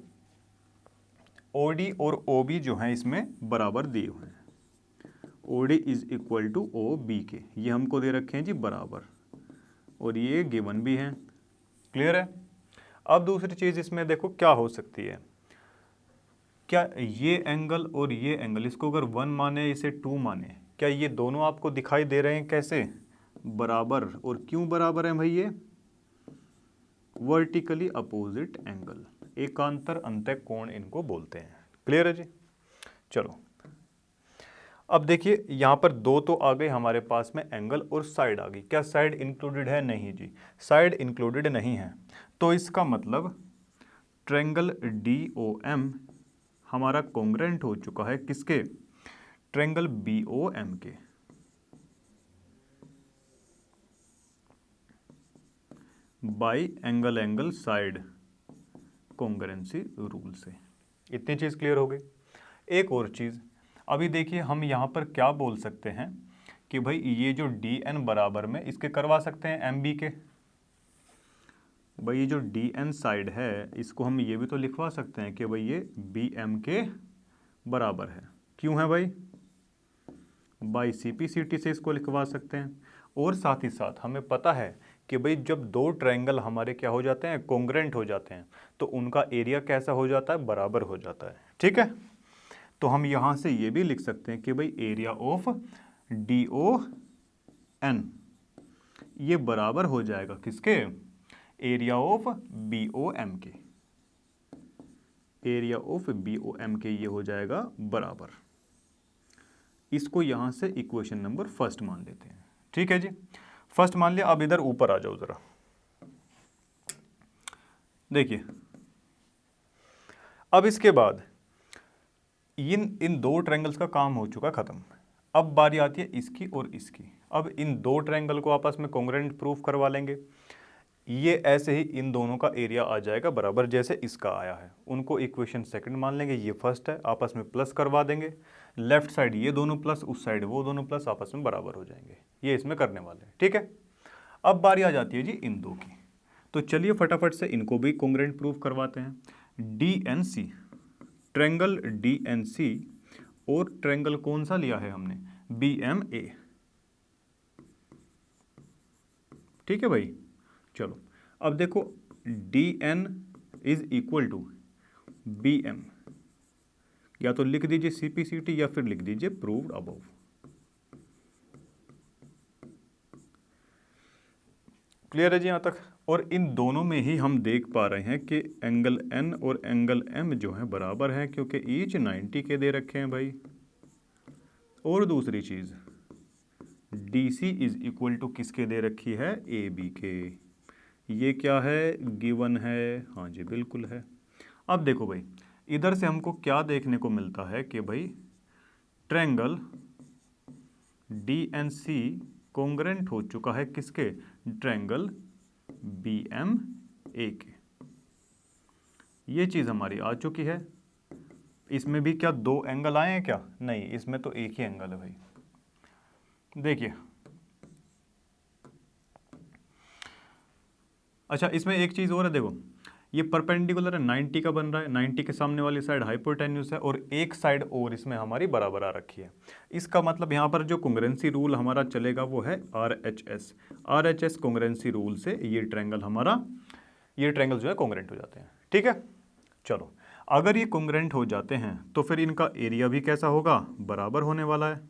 OD और OB जो है इसमें बराबर दिए हुए हैं। OD is equal to OB के, ये हमको दे रखे हैं जी बराबर, और ये गिवन भी हैं। क्लियर है। अब दूसरी चीज इसमें देखो क्या हो सकती है, क्या ये एंगल और ये एंगल, इसको अगर 1 माने इसे 2 माने, क्या ये दोनों आपको दिखाई दे रहे हैं कैसे, बराबर। और क्यों बराबर है भाई, ये वर्टिकली अपोजिट एंगल, एकांतर अंतः कोण इनको बोलते हैं। क्लियर है जी। चलो अब देखिए यहाँ पर दो तो आ गए हमारे पास में एंगल, और साइड आ गई। क्या साइड इंक्लूडेड है, नहीं जी, साइड इंक्लूडेड नहीं है। तो इसका मतलब ट्रायंगल DOM हमारा कॉन्ग्रेंट हो चुका है किसके, ट्रायंगल BOM के, बाई एंगल साइड कॉन्ग्रेंसी रूल से। इतनी चीज़ क्लियर हो गई। एक और चीज़, अभी देखिए हम यहाँ पर क्या बोल सकते हैं कि भाई ये जो DN बराबर में इसके करवा सकते हैं MB के। भाई ये जो DN साइड है इसको हम ये भी तो लिखवा सकते हैं कि भाई ये BM के बराबर है। क्यों है भाई, बाई CP/CT से इसको लिखवा सकते हैं। और साथ ही साथ हमें पता है कि भाई जब दो ट्रायंगल हमारे क्या हो जाते हैं, कॉन्ग्रेंट हो जाते हैं, तो उनका एरिया कैसा हो जाता है, बराबर हो जाता है। ठीक है, तो हम यहाँ से ये भी लिख सकते हैं कि भाई एरिया ऑफ DON ये बराबर हो जाएगा किसके, एरिया ऑफ BOM के, एरिया ऑफ BOM के ये हो जाएगा बराबर। इसको यहाँ से इक्वेशन नंबर फर्स्ट मान लेते हैं। ठीक है जी, फर्स्ट मान लिया। अब इधर ऊपर आ जाओ जरा, देखिए अब इसके बाद इन दो ट्रायंगल्स का काम हो चुका खत्म। अब बारी आती है इसकी और इसकी। अब इन दो ट्रायंगल को आपस में कॉन्ग्रेंट प्रूफ करवा लेंगे। ये ऐसे ही इन दोनों का एरिया आ जाएगा बराबर, जैसे इसका आया है। उनको इक्वेशन सेकंड मान लेंगे, ये फर्स्ट है, आपस में प्लस करवा देंगे। लेफ्ट साइड ये दोनों प्लस, उस साइड वो दोनों प्लस, आपस में बराबर हो जाएंगे। ये इसमें करने वाले हैं। ठीक है, अब बारी आ जाती है जी इन दो की। तो चलिए फटाफट से इनको भी कॉन्ग्रेंट प्रूफ करवाते हैं। DNC, ट्रायंगल DNC और ट्रायंगल कौन सा लिया है हमने, BMA। ठीक है भाई, चलो अब देखो DN is equal to BM, या तो लिख दीजिए CP/CT या फिर लिख दीजिए प्रूव्ड अबव। क्लियर है जी यहाँ तक। और इन दोनों में ही हम देख पा रहे हैं कि एंगल N और एंगल M जो है बराबर है, क्योंकि ईच 90 के दे रखे हैं भाई। और दूसरी चीज़ DC इज इक्वल टू किसके दे रखी है, AB के। ये क्या है, गिवन है, हाँ जी बिल्कुल है। अब देखो भाई इधर से हमको क्या देखने को मिलता है कि भाई ट्रायंगल DNC कॉन्ग्रेंट हो चुका है किसके, ट्रायंगल BMA के। ये चीज़ हमारी आ चुकी है। इसमें भी क्या दो एंगल आए हैं क्या, नहीं, इसमें तो एक ही एंगल है भाई। देखिए अच्छा, इसमें एक चीज़ और है, देखो ये परपेंडिकुलर है, 90 का बन रहा है, 90 के सामने वाली साइड हाइपोटेन्यूस है, और एक साइड और इसमें हमारी बराबर आ रखी है। इसका मतलब यहाँ पर जो कॉन्ग्रेंसी रूल हमारा चलेगा वो है RHS कॉन्ग्रेंसी रूल से ये ट्रायंगल हमारा, ये ट्रायंगल जो है कॉन्ग्रेंट हो जाते हैं। ठीक है, चलो अगर ये कॉन्ग्रेंट हो जाते हैं तो फिर इनका एरिया भी कैसा होगा, बराबर होने वाला है।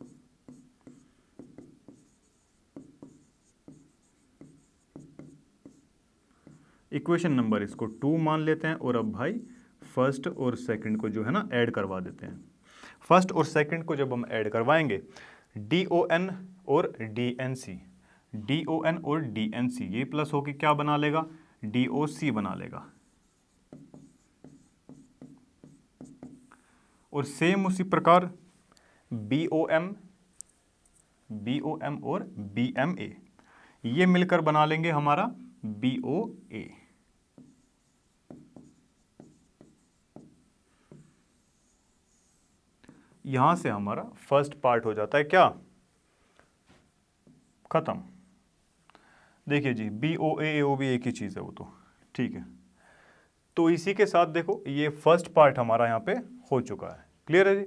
इक्वेशन नंबर इसको 2 मान लेते हैं। और अब भाई फर्स्ट और सेकंड को जो है ना ऐड करवा देते हैं। फर्स्ट और सेकंड को जब हम ऐड करवाएंगे, DON और DNC ये प्लस होकर क्या बना लेगा, DOC बना लेगा। और सेम उसी प्रकार BOM और BMA ये मिलकर बना लेंगे हमारा BOA। यहां से हमारा फर्स्ट पार्ट हो जाता है क्या, खत्म। देखिए जी BOA AOB एक ही चीज है वो तो, ठीक है। तो इसी के साथ देखो ये फर्स्ट पार्ट हमारा यहाँ पे हो चुका है। क्लियर है जी।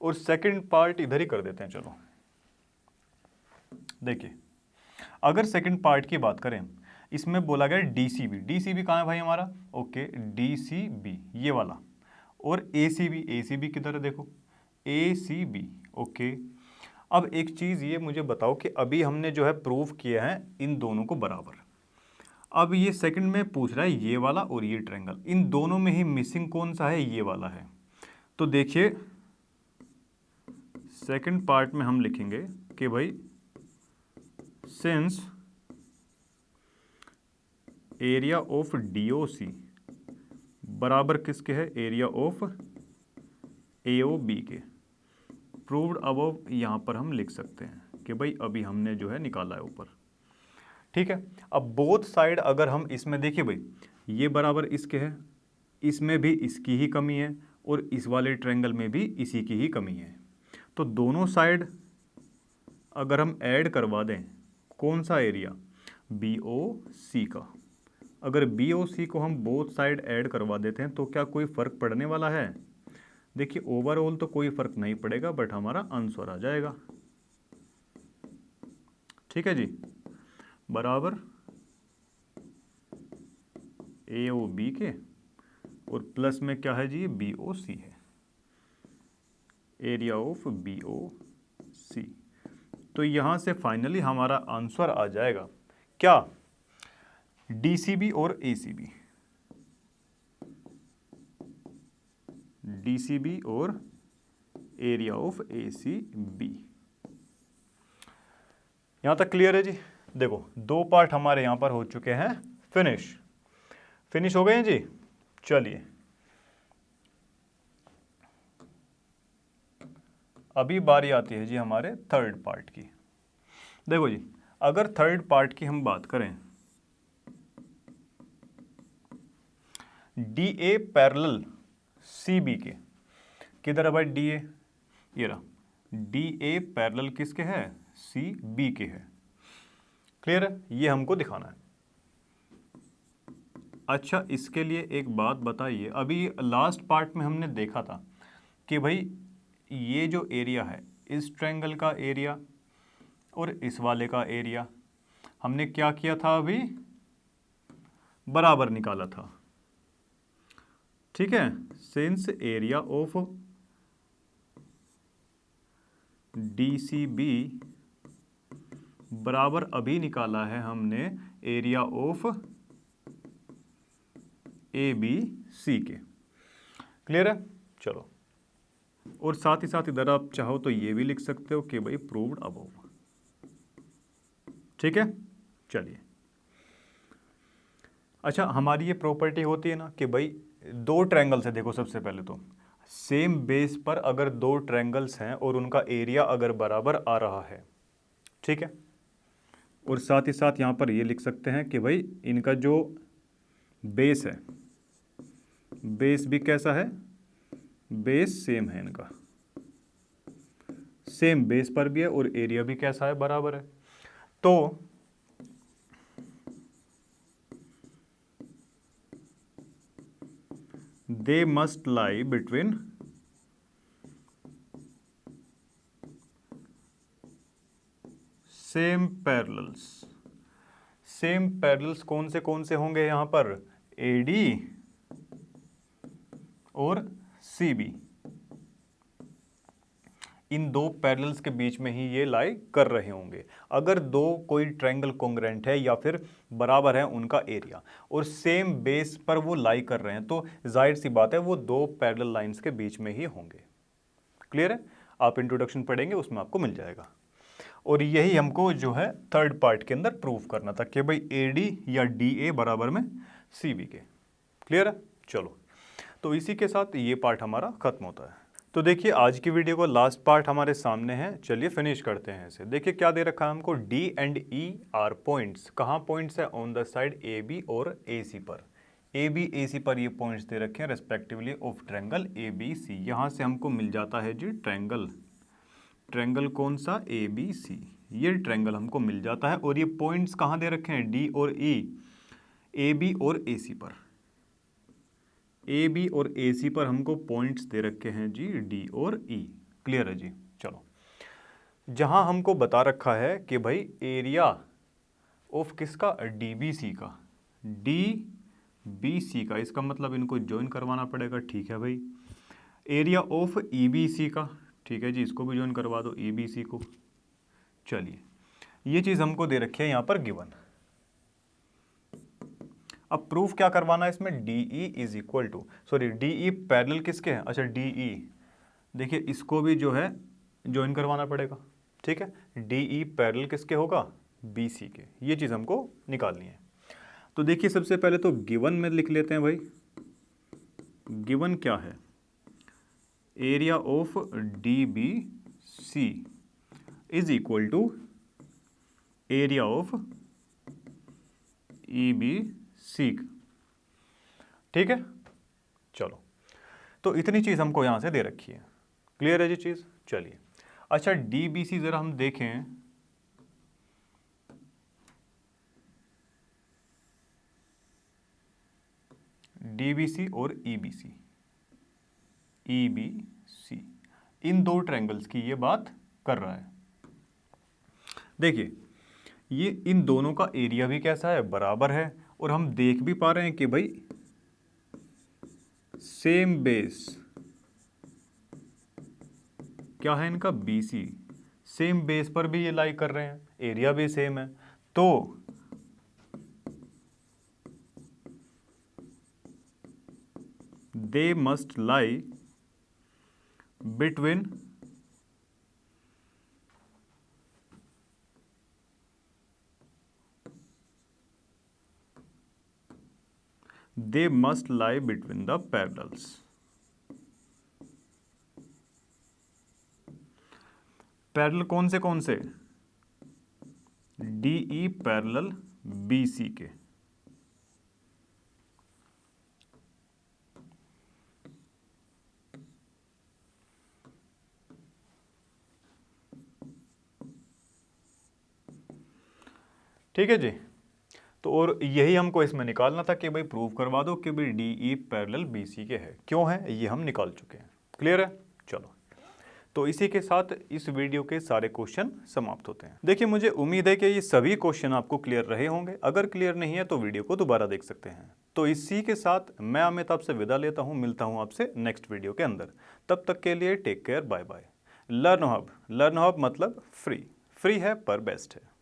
और सेकंड पार्ट इधर ही कर देते हैं। चलो देखिए अगर सेकंड पार्ट की बात करें, इसमें बोला गया DCB कहाँ है भाई हमारा, ओके DCB ये वाला, और ACB किधर है, देखो ACB, ओके। अब एक चीज़ ये मुझे बताओ कि अभी हमने जो है प्रूव किया है इन दोनों को बराबर। अब ये सेकंड में पूछ रहा है ये वाला और ये ट्रायंगल, इन दोनों में ही मिसिंग कौन सा है, ये वाला है। तो देखिए सेकंड पार्ट में हम लिखेंगे कि भाई सिंस एरिया ऑफ DOC बराबर किसके है, area of A O B के, प्रूव्ड अबव यहाँ पर हम लिख सकते हैं कि भाई अभी हमने जो है निकाला है ऊपर, ठीक है। अब बोथ साइड अगर हम इसमें देखिए भाई, ये बराबर इसके है, इसमें भी इसकी ही कमी है और इस वाले ट्रायंगल में भी इसी की ही कमी है, तो दोनों साइड अगर हम ऐड करवा दें, कौन सा एरिया, बी ओ सी का, अगर बी ओ सी को हम बोथ साइड ऐड करवा देते हैं तो क्या कोई फ़र्क पड़ने वाला है? देखिए ओवरऑल तो कोई फ़र्क नहीं पड़ेगा, बट हमारा आंसर आ जाएगा, ठीक है जी, बराबर ए ओ बी के और प्लस में क्या है जी, बी ओ सी है, एरिया ऑफ बी ओ सी। तो यहाँ से फाइनली हमारा आंसर आ जाएगा क्या, डी सी बी और A C B, D C B और area of A C B. यहाँ तक क्लियर है जी। देखो दो पार्ट हमारे यहाँ पर हो चुके हैं फिनिश हो गए हैं जी। चलिए अभी बारी आती है जी हमारे थर्ड पार्ट की। देखो जी, अगर थर्ड पार्ट की हम बात करें, D A parallel C B के, किधर है भाई डी ए, ये रहा, डी ए पैरेलल किसके है, सी बी के है, क्लियर है, ये हमको दिखाना है। अच्छा इसके लिए एक बात बताइए, अभी लास्ट पार्ट में हमने देखा था कि भाई ये जो एरिया है, इस ट्रायंगल का एरिया और इस वाले का एरिया हमने क्या किया था, अभी बराबर निकाला था, ठीक है। Since area of D C B बराबर अभी निकाला है हमने area of A B C के, क्लियर है। चलो, और साथ ही साथ इधर आप चाहो तो ये भी लिख सकते हो कि भाई प्रूव्ड अबव, ठीक है। चलिए अच्छा, हमारी ये प्रॉपर्टी होती है ना कि भाई दो ट्रायंगल्स है, देखो सबसे पहले तो सेम बेस पर अगर दो ट्रायंगल्स हैं और उनका एरिया अगर बराबर आ रहा है, ठीक है, और साथ ही साथ यहाँ पर ये लिख सकते हैं कि भाई इनका जो बेस है, बेस भी कैसा है, बेस सेम है, इनका सेम बेस पर भी है और एरिया भी कैसा है, बराबर है। तो they must lie between same parallels। Same parallels कौन से होंगे यहाँ पर, AD और CB, इन दो पैरेलल्स के बीच में ही ये लाई कर रहे होंगे। अगर दो कोई ट्रायंगल कॉन्ग्रुएंट है या फिर बराबर है उनका एरिया और सेम बेस पर वो लाई कर रहे हैं, तो जाहिर सी बात है वो दो पैरेलल लाइंस के बीच में ही होंगे, क्लियर है। आप इंट्रोडक्शन पढ़ेंगे उसमें आपको मिल जाएगा। और यही हमको जो है थर्ड पार्ट के अंदर प्रूव करना था कि भाई AD या DA बराबर में CB के, क्लियर है। चलो, तो इसी के साथ ये पार्ट हमारा खत्म होता है। तो देखिए आज की वीडियो को लास्ट पार्ट हमारे सामने है, चलिए फिनिश करते हैं इसे। देखिए क्या दे रखा है हमको, D and E are points, कहाँ पॉइंट्स है, ऑन द साइड AB और AC पर, AB AC पर ये पॉइंट्स दे रखे हैं रेस्पेक्टिवली ऑफ ट्रायंगल ABC। यहाँ से हमको मिल जाता है जी ट्रायंगल कौन सा, ABC, ये ट्रायंगल हमको मिल जाता है। और ये पॉइंट्स कहाँ दे रखे हैं, D और E, AB और AC पर, AB और AC पर हमको पॉइंट्स दे रखे हैं जी D और E, क्लियर है जी। चलो, जहां हमको बता रखा है कि भाई एरिया ऑफ किसका, DBC का, DBC का, इसका मतलब इनको ज्वाइन करवाना पड़ेगा, ठीक है भाई। एरिया ऑफ EBC का, ठीक है जी, इसको भी ज्वाइन करवा दो EBC को। चलिए, ये चीज़ हमको दे रखी है यहाँ पर गिवन। अब प्रूफ क्या करवाना है इसमें, DE is equal to, sorry DE parallel किसके हैं, अच्छा DE, देखिए इसको भी जो है ज्वाइन करवाना पड़ेगा, ठीक है। DE पैरेलल किसके होगा, BC के, ये चीज़ हमको निकालनी है। तो देखिए सबसे पहले तो गिवन में लिख लेते हैं भाई, गिवन क्या है, area of DBC is equal to area of EBC। ठीक है, चलो, तो इतनी चीज़ हमको यहाँ से दे रखी है। क्लियर है जी चीज़? चलिए, अच्छा DBC ज़रा हम देखें, DBC और EBC इन दो ट्रायंगल्स की ये बात कर रहा है। देखिए, ये इन दोनों का एरिया भी कैसा है, बराबर है, और हम देख भी पा रहे हैं कि भाई सेम बेस क्या है इनका, BC, सेम बेस पर भी ये लाई कर रहे हैं, एरिया भी सेम है, तो they must lie between the parallels। Parallel कौन से DE पैरेलल BC के। ठीक है जी, तो और यही हमको इसमें निकालना था कि भाई प्रूव करवा दो कि भाई DE पैरेलल BC के है, क्यों है ये हम निकाल चुके हैं। क्लियर है? चलो, तो इसी के साथ इस वीडियो के सारे क्वेश्चन समाप्त होते हैं। देखिए, मुझे उम्मीद है कि ये सभी क्वेश्चन आपको क्लियर रहे होंगे। अगर क्लियर नहीं है तो वीडियो को दोबारा देख सकते हैं। तो इसी के साथ मैं अमित आपसे विदा लेता हूँ, मिलता हूँ आपसे नेक्स्ट वीडियो के अंदर। तब तक के लिए take care, bye bye. Learn hub मतलब फ्री है पर बेस्ट है।